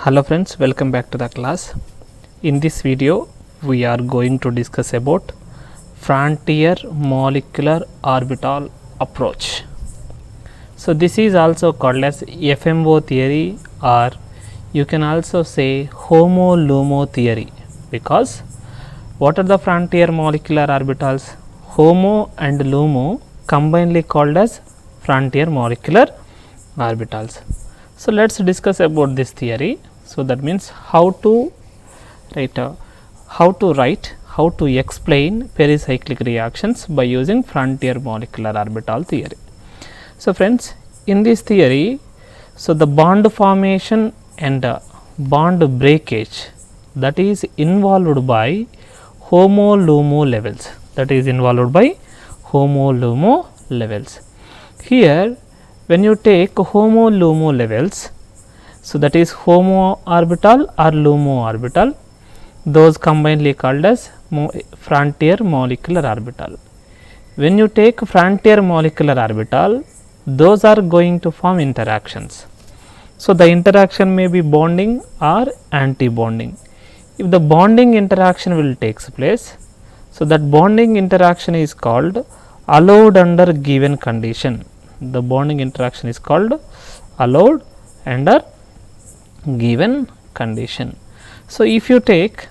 Hello friends, welcome back to the class. In this video, we are going to discuss about frontier molecular orbital approach. So this is also called as FMO theory, or you can also say HOMO-LUMO theory, because what are the frontier molecular orbitals? HOMO and LUMO combinedly called as frontier molecular orbitals. So let's discuss about this theory. So that means how to write, how to explain pericyclic reactions by using frontier molecular orbital theory. So friends, in this theory, so the bond formation and bond breakage that is involved by HOMO-LUMO levels, Here when you take HOMO-LUMO levels, so that is HOMO orbital or LUMO orbital, those combinedly called as frontier molecular orbital. When you take frontier molecular orbital, those are going to form interactions. So the interaction may be bonding or anti-bonding. If the bonding interaction will takes place, so that bonding interaction is called allowed under given condition. The bonding interaction is called allowed under given condition. So if you take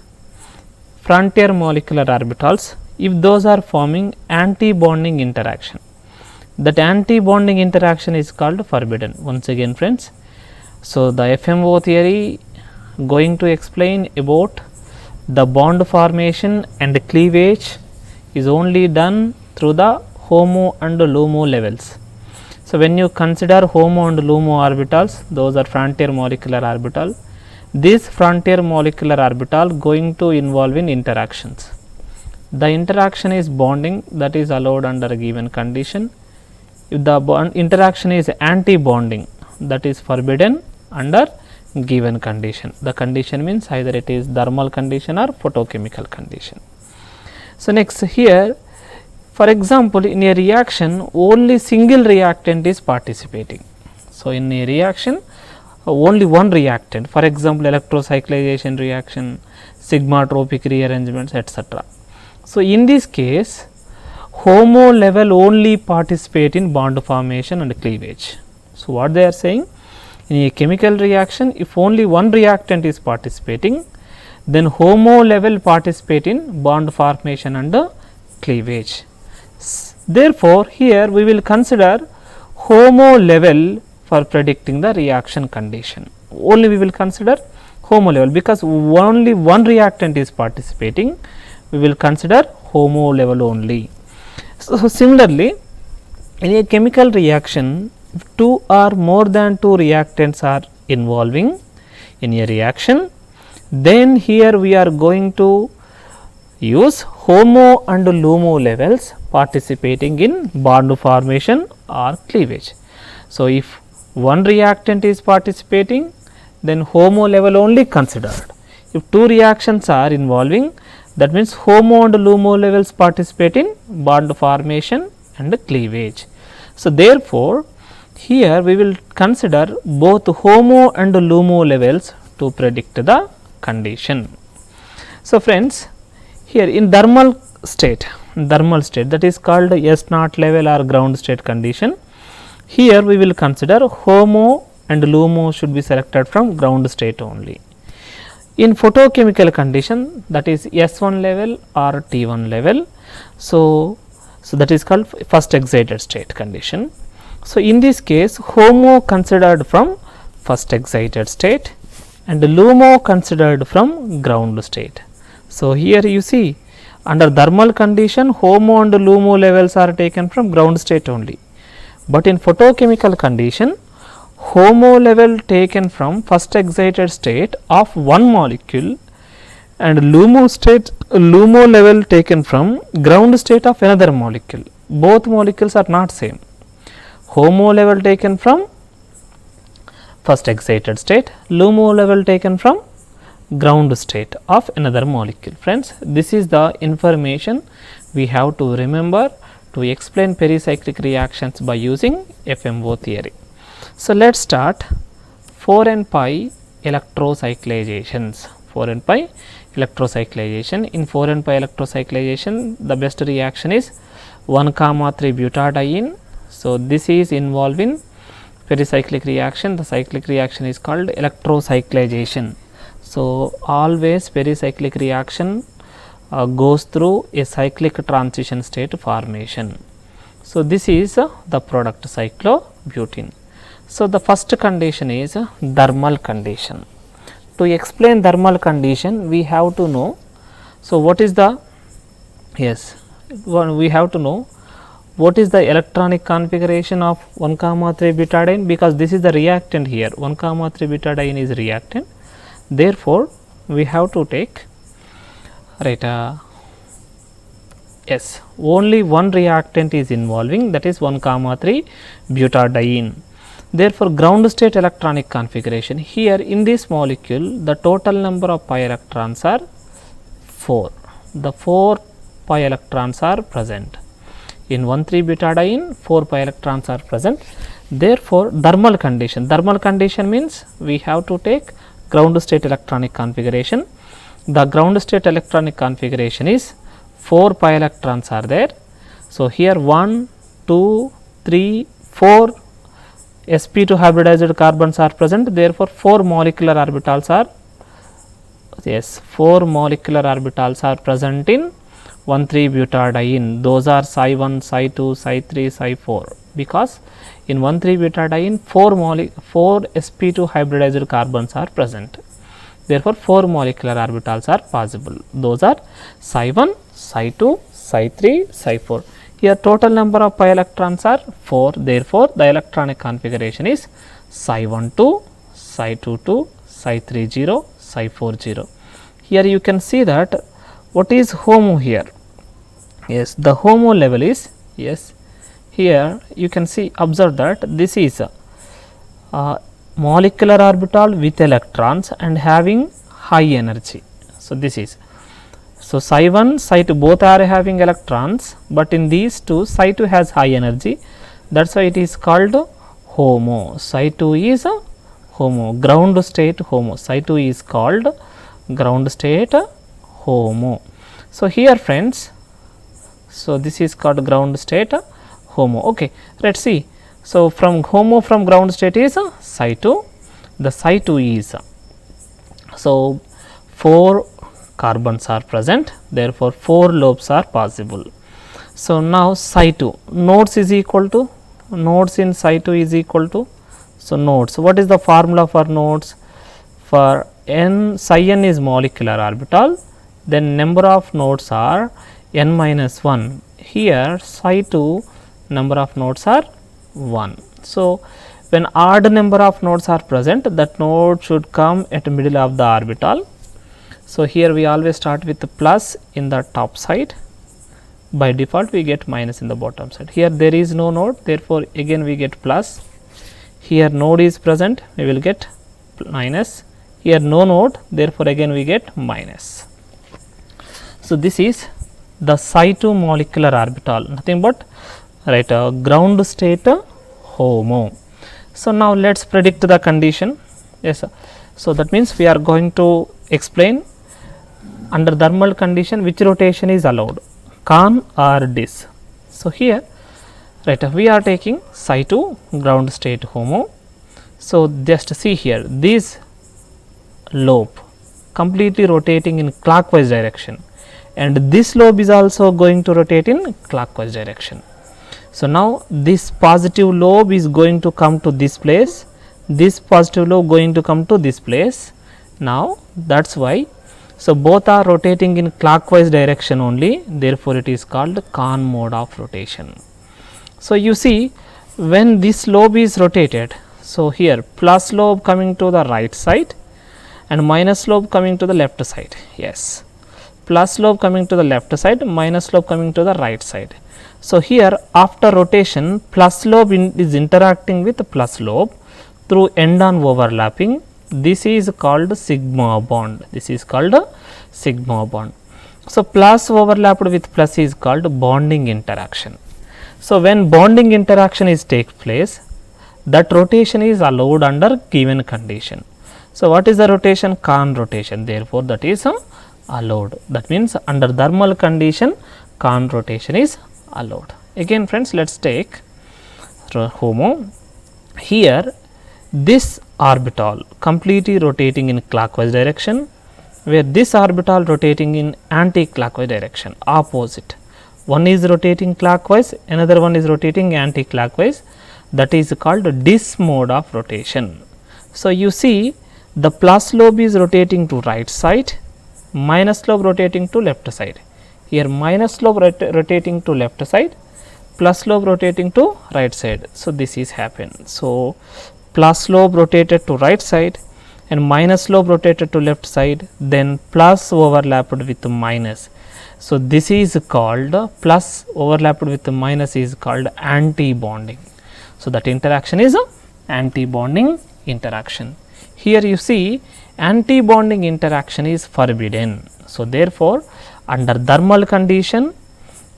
frontier molecular orbitals, if those are forming anti-bonding interaction, that anti-bonding interaction is called forbidden. Once again friends, so the FMO theory going to explain about the bond formation and cleavage is only done through the HOMO and LUMO levels. So when you consider HOMO and LUMO orbitals, those are frontier molecular orbital. This frontier molecular orbital going to involve in interactions. The interaction is bonding, that is allowed under a given condition. If the interaction is anti-bonding, that is forbidden under given condition. The condition means either it is thermal condition or photochemical condition. So next here, for example, in a reaction only single reactant is participating. So in a reaction only one reactant, for example electrocyclization reaction, sigmatropic rearrangements, etc. So in this case HOMO level only participate in bond formation and cleavage. So what they are saying, in a chemical reaction if only one reactant is participating, then HOMO level participate in bond formation and cleavage. Therefore here we will consider HOMO level for predicting the reaction condition. Only we will consider HOMO level, because only one reactant is participating, we will consider HOMO level only. So similarly, in a chemical reaction, if two or more than two reactants are involving in a reaction, then here we are going to use HOMO and LUMO levels participating in bond formation or cleavage. So if one reactant is participating, then HOMO level only considered. If two reactions are involving, that means HOMO and LUMO levels participate in bond formation and cleavage. So therefore here we will consider both HOMO and LUMO levels to predict the condition. So friends, here in thermal state, that is called S naught level or ground state condition. Here we will consider HOMO and LUMO should be selected from ground state only. In photochemical condition, that is S1 level or T1 level, so that is called first excited state condition. So in this case HOMO considered from first excited state and LUMO considered from ground state. So here you see, under thermal condition HOMO and LUMO levels are taken from ground state only, but in photochemical condition HOMO level taken from first excited state of one molecule and LUMO level taken from ground state of another molecule. Both molecules are not same. HOMO level taken from first excited state, LUMO level taken from ground state of another molecule. Friends, this is the information we have to remember to explain pericyclic reactions by using FMO theory. So let us start 4n pi electrocyclizations. 4n pi electrocyclization. In 4n pi electrocyclization, the best reaction is 1,3 butadiene. So, this is involving pericyclic reaction. The cyclic reaction is called electrocyclization. So, always pericyclic reaction goes through a cyclic transition state formation. So, this is the product cyclobutene. So, the first condition is thermal condition. To explain thermal condition, we have to know. So, what is the we have to know what is the electronic configuration of 1,3 butadiene, because this is the reactant here. 1,3 butadiene is reactant. Therefore, we have to take only one reactant is involving, that is 1,3 butadiene. Therefore, ground state electronic configuration, here in this molecule the total number of pi electrons are 4. The 4 pi electrons are present. In 1,3 butadiene 4 pi electrons are present. Therefore, thermal condition means we have to take ground state electronic configuration. The ground state electronic configuration is 4 pi electrons are there. So, here 1, 2, 3, 4 sp2 hybridized carbons are present. Therefore, 4 molecular orbitals are 4 molecular orbitals are present in 1,3 butadiene. Those are psi 1, psi 2, psi 3, psi 4, because in 1,3 butadiene 4 sp2 hybridized carbons are present. Therefore, 4 molecular orbitals are possible. Those are psi 1, psi 2, psi 3, psi 4. Here total number of pi electrons are 4. Therefore, the electronic configuration is psi 1 2, psi 2 2, psi 3 0, psi 4 0. Here you can see that what is HOMO here? Yes, the HOMO level is, here you can see, observe that this is a molecular orbital with electrons and having high energy. So, this is, so psi 1, psi 2 both are having electrons, but in these two psi 2 has high energy, that is why it is called HOMO. Psi 2 is a HOMO, ground state HOMO. Psi 2 is called ground state HOMO. So, here friends, so this is called ground state HOMO. Okay, let us see. So, from HOMO from ground state is psi 2, the psi 2 is, so 4 carbons are present, therefore, 4 lobes are possible. So, now psi 2 nodes is equal to, nodes in psi 2 is equal to, so nodes, what is the formula for nodes? For n, psi n is molecular orbital, then number of nodes are n minus 1. Here psi 2 number of nodes are 1. So, when odd number of nodes are present, that node should come at the middle of the orbital. So, here we always start with the plus in the top side, by default we get minus in the bottom side. Here there is no node, therefore, again we get plus. Here node is present, we will get minus. Here no node, therefore, again we get minus. So, this is the psi 2 molecular orbital, nothing but ground state HOMO. So, now let us predict the condition. Yes, sir. So, that means we are going to explain under thermal condition which rotation is allowed, con or dis. So, here we are taking psi 2 ground state HOMO. So, just see here, this lobe completely rotating in clockwise direction, and this lobe is also going to rotate in clockwise direction. So, now this positive lobe is going to come to this place, this positive lobe going to come to this place. Now, that is why, so both are rotating in clockwise direction only, therefore, it is called con mode of rotation. So, you see when this lobe is rotated, so here plus lobe coming to the right side and minus lobe coming to the left side, yes, plus lobe coming to the left side, minus lobe coming to the right side. So, here after rotation plus lobe is interacting with plus lobe through end on overlapping. This is called sigma bond, this is called sigma bond. So, plus overlapped with plus is called bonding interaction. So, when bonding interaction is take place, that rotation is allowed under given condition. So, what is the rotation? Kahn rotation, therefore, that is allowed. That means, under thermal condition Kahn rotation is allowed. Again friends, let us take HOMO. Here this orbital completely rotating in clockwise direction, where this orbital rotating in anti-clockwise direction, opposite. One is rotating clockwise, another one is rotating anti-clockwise, that is called this mode of rotation. So, you see the plus lobe is rotating to right side, minus lobe rotating to left side. Here minus lobe rotating to left side, plus lobe rotating to right side. So, this is happened. So, plus lobe rotated to right side and minus lobe rotated to left side, then plus overlapped with minus. So, this is called plus overlapped with minus is called anti-bonding. So, that interaction is anti-bonding interaction. Here you see anti-bonding interaction is forbidden. So, therefore, under thermal condition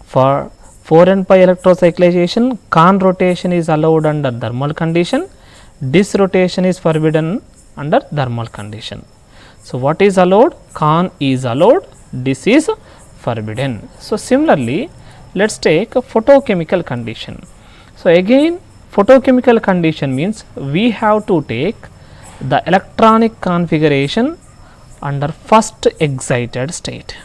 for 4n pi electrocyclization, Kahn rotation is allowed under thermal condition, this rotation is forbidden under thermal condition. So, what is allowed? Kahn is allowed, this is forbidden. So, similarly, let us take a photochemical condition. So, again photochemical condition means we have to take the electronic configuration under first excited state.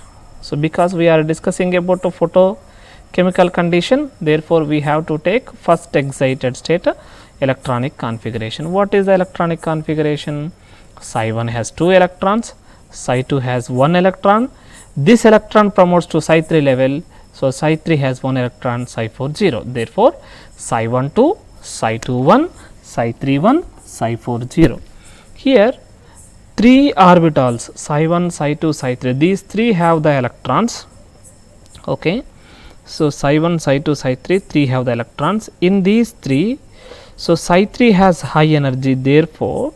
So, because we are discussing about a photochemical condition, therefore, we have to take first excited state electronic configuration. What is the electronic configuration? Psi 1 has 2 electrons, Psi 2 has 1 electron, this electron promotes to Psi 3 level. So, Psi 3 has 1 electron, Psi 4 0, therefore, Psi 1 2, Psi 2 1, Psi 3 1, Psi 4 0. Here 3 orbitals Psi 1, Psi 2, Psi 3, these 3 have the electrons. Okay. So, Psi 1, Psi 2, Psi 3, 3 have the electrons. In these 3, so Psi 3 has high energy, therefore,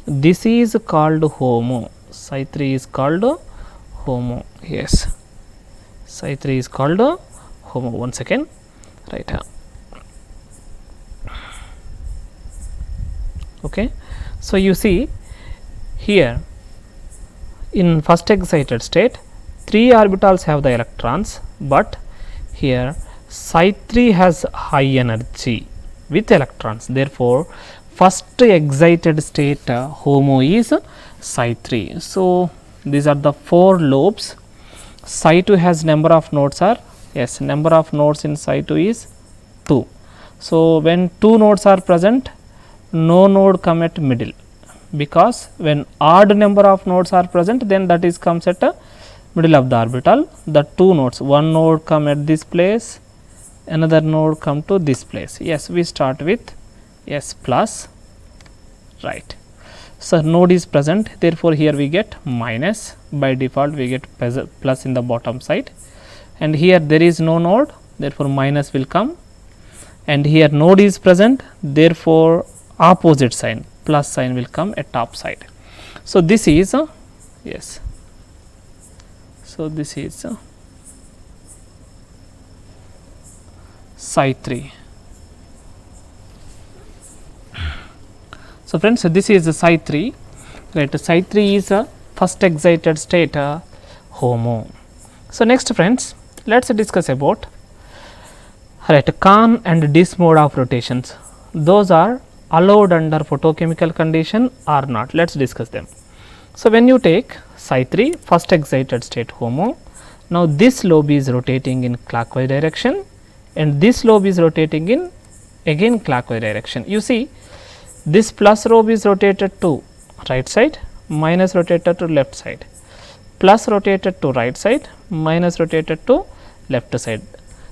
this is called HOMO. Psi 3 is called HOMO. Yes, Psi 3 is called HOMO. One second, right. Okay. So, you see here in first excited state 3 orbitals have the electrons, but here Psi 3 has high energy with electrons, therefore, first excited state HOMO is Psi 3. So, these are the 4 lobes. Psi 2 has number of nodes are, yes, number of nodes in Psi 2 is 2. So, when 2 nodes are present, no node come at middle, because when odd number of nodes are present, then that is comes at middle of the orbital. The 2 nodes, one node come at this place, another node come to this place. Yes, we start with S plus, right. So, node is present, therefore, here we get minus, by default we get plus in the bottom side, and here there is no node, therefore, minus will come, and here node is present, therefore, opposite sign plus sign will come at top side. So, this is yes. So, this is Psi 3. So, friends, this is Psi 3, right. Psi 3 is a first excited state HOMO. So, next friends, let us discuss about, right, Kahn and this mode of rotations. Those are allowed under photochemical condition or not. Let us discuss them. So, when you take Psi 3 first excited state HOMO, now this lobe is rotating in clockwise direction and this lobe is rotating in again clockwise direction. You see this plus lobe is rotated to right side, minus rotated to left side, plus rotated to right side, minus rotated to left side.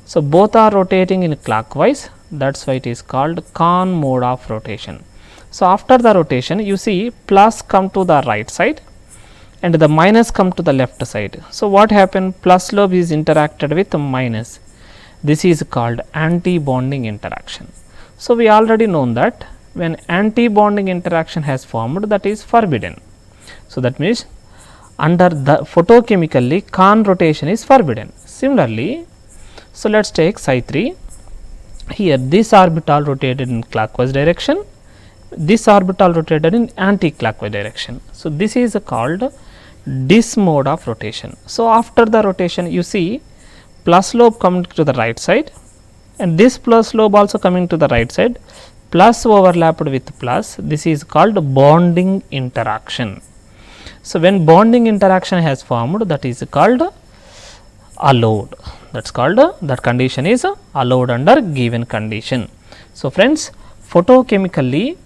So, both are rotating in clockwise, that is why it is called Kahn mode of rotation. So, after the rotation you see plus come to the right side and the minus come to the left side. So, what happened? Plus lobe is interacted with minus. This is called anti-bonding interaction. So, we already known that when anti-bonding interaction has formed, that is forbidden. So, that means under the photochemically Kahn rotation is forbidden. Similarly, so let us take Psi 3. Here this orbital rotated in clockwise direction this orbital rotated in anti-clockwise direction. So, this is called this mode of rotation. So, after the rotation you see plus lobe coming to the right side and this plus lobe also coming to the right side, plus overlapped with plus, this is called bonding interaction. So, when bonding interaction has formed, that is called allowed, that is called that condition is allowed under given condition. So, friends, photochemically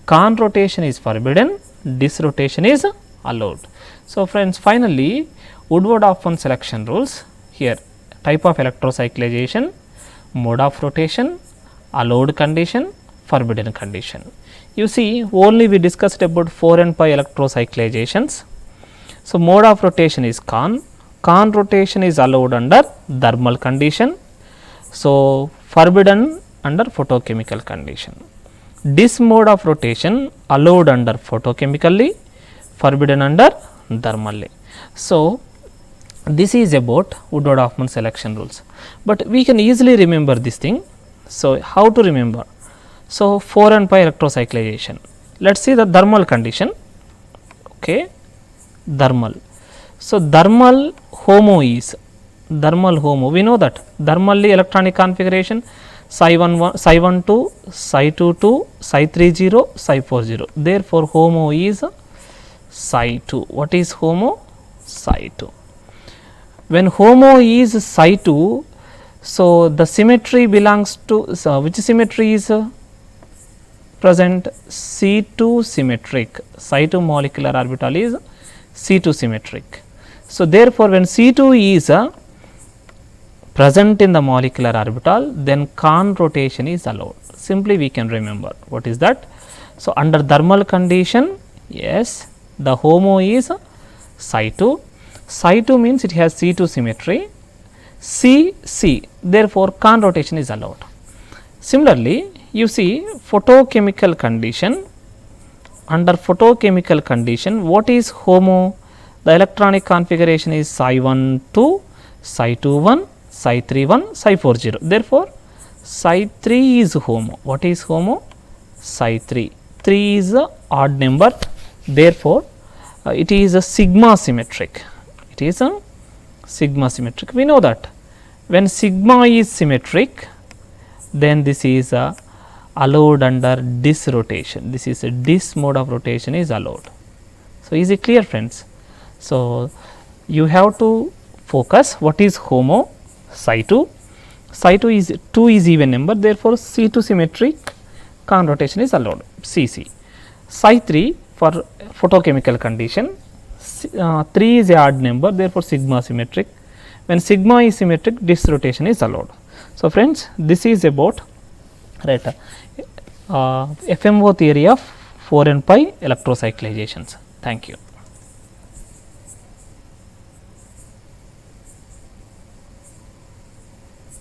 con rotation is forbidden, dis rotation is allowed. So, friends, finally, Woodward-Hoffmann selection rules here: type of electrocyclization, mode of rotation, allowed condition, forbidden condition. You see, only we discussed about 4 and 5 electrocyclizations. So, mode of rotation is con rotation is allowed under thermal condition. So, forbidden under photochemical condition. This mode of rotation allowed under photochemically, forbidden under thermally. So, this is about Woodward-Hoffmann selection rules, but we can easily remember this thing. So, how to remember? So, 4 and 5 electrocyclization. Let us see the thermal condition. Okay, thermal. So, thermal HOMO is thermal HOMO. We know that thermally electronic configuration psi 1 psi 1 2 psi 2 2 psi 3 0 psi 4 0. Therefore, HOMO is psi 2. What is HOMO? Psi 2. When HOMO is psi 2, so the symmetry belongs to which symmetry is present? C2 symmetric. Psi 2 molecular orbital is C2 symmetric. So, therefore, when C2 is present in the molecular orbital, then con rotation is allowed. Simply we can remember what is that. So, under thermal condition, yes, the HOMO is psi 2. Psi 2 means it has C2 symmetry, C, therefore, con rotation is allowed. Similarly, you see photochemical condition, under photochemical condition, what is HOMO? The electronic configuration is psi 1 2, psi 2 1, psi 3 1, psi 4 0. Therefore, psi 3 is HOMO. What is HOMO? Psi 3. 3 is a odd number. Therefore, it is a sigma symmetric. It is a sigma symmetric. We know that when sigma is symmetric, then this is allowed under dis rotation. This is a dis mode of rotation is allowed. So, is it clear, friends? So, you have to focus what is HOMO. Psi 2. Psi 2 is even number, therefore, C2 symmetric con rotation is allowed, CC. Psi 3 for photochemical condition, 3 is a odd number, therefore, sigma symmetric. When sigma is symmetric, dis rotation is allowed. So, friends, this is about FMO theory of 4 and 5 electrocyclizations. Thank you.